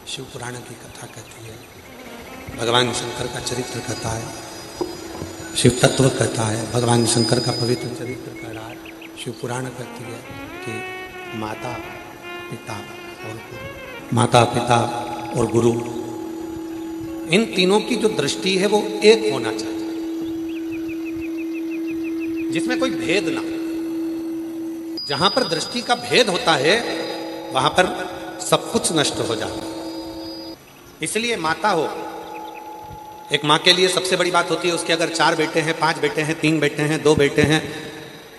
शिव पुराण की कथा कहती है, भगवान शंकर का चरित्र कहता है, शिव तत्व कहता है, भगवान शंकर का पवित्र चरित्र कह रहा है। शिव पुराण कहती है कि माता पिता और गुरु, इन तीनों की जो दृष्टि है वो एक होना चाहिए, जिसमें कोई भेद ना हो। जहां पर दृष्टि का भेद होता है वहां पर सब कुछ नष्ट हो जाता है। इसलिए माता हो, एक माँ के लिए सबसे बड़ी बात होती है उसके अगर 4 बेटे हैं, 5 बेटे हैं, 3 बेटे हैं, 2 बेटे हैं,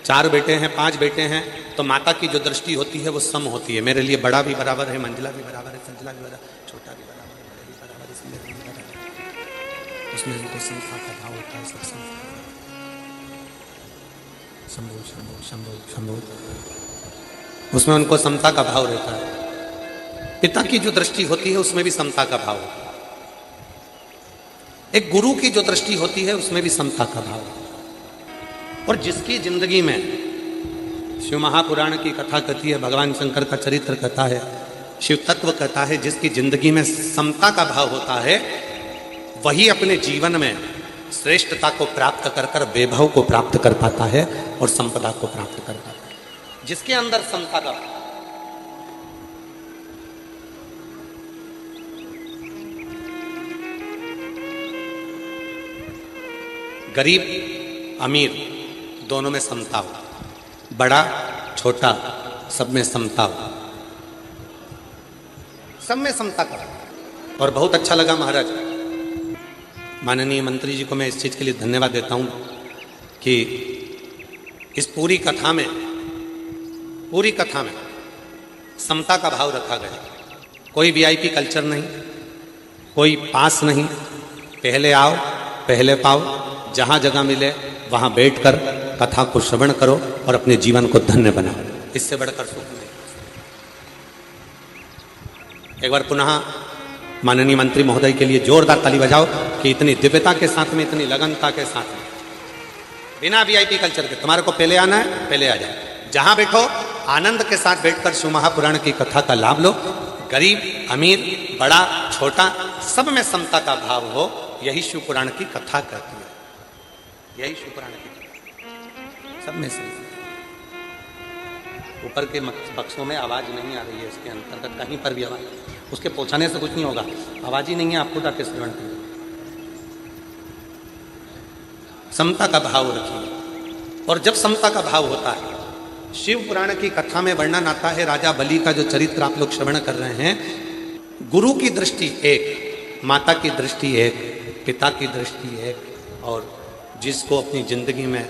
4 बेटे हैं, 5 बेटे हैं, तो माता की जो दृष्टि होती है वो सम होती है। मेरे लिए बड़ा भी बराबर है, मंजिला भी बराबर है, संजिला भी बराबर, छोटा भी बराबर है, बड़ा भी बराबर, इसमें भी बराबर है। उसमें उनको संख्या का भाव होता है, सब शंभो शंभो शंभो शंभो, उसमें उनको समता का भाव रहता है। पिता की जो दृष्टि होती है उसमें भी समता का भाव होता है। एक गुरु की जो दृष्टि होती है उसमें भी समता का भाव है। और जिसकी जिंदगी में शिव महापुराण की कथा कहती है, भगवान शंकर का चरित्र कहता है, शिव तत्व कहता है, जिसकी जिंदगी में समता का भाव होता है वही अपने जीवन में श्रेष्ठता को प्राप्त कर कर वैभव को प्राप्त कर पाता है और संपदा को प्राप्त कर पाता है। जिसके अंदर समता का, गरीब अमीर दोनों में समता हो, बड़ा छोटा सब में समता हो, सब में समता का। और बहुत अच्छा लगा महाराज, माननीय मंत्री जी को मैं इस चीज के लिए धन्यवाद देता हूं कि इस पूरी कथा में समता का भाव रखा गया। कोई वीआईपी कल्चर नहीं, कोई पास नहीं, पहले आओ पहले पाओ, जहां जगह मिले वहां बैठकर कथा को श्रवण करो और अपने जीवन को धन्य बनाओ। इससे बढ़कर सुख नहीं। एक बार पुनः माननीय मंत्री महोदय के लिए जोरदार ताली बजाओ कि इतनी दिव्यता के साथ में, इतनी लगनता के साथ में, बिना वीआईपी कल्चर के, तुम्हारे को पहले आना है पहले आ जाओ, जहां बैठो आनंद के साथ बैठकर शिव महापुराण की कथा का लाभ लो। गरीब अमीर बड़ा छोटा सब में समता का भाव हो, यही शिव पुराण की कथा कहती है, यही शिव पुराण की कथा। सब में समता। ऊपर के पक्षों में आवाज नहीं आ रही है, इसके अंतर्गत कहीं पर भी आवाज, उसके पहुंचाने से कुछ नहीं होगा, आवाज ही नहीं है, आप खुद आके श्रवण करिए। समता का भाव रखिए। और जब समता का भाव होता है, शिव पुराण की कथा में वर्णन आता है राजा बलि का जो चरित्र आप लोग श्रवण कर रहे हैं। गुरु की दृष्टि एक, माता की दृष्टि एक, पिता की दृष्टि एक, और जिसको अपनी जिंदगी में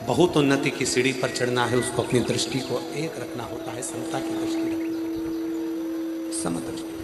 बहुत उन्नति की सीढ़ी पर चढ़ना है उसको अपनी दृष्टि को एक रखना होता है, समता की दृष्टि रखना, समदृष्टि।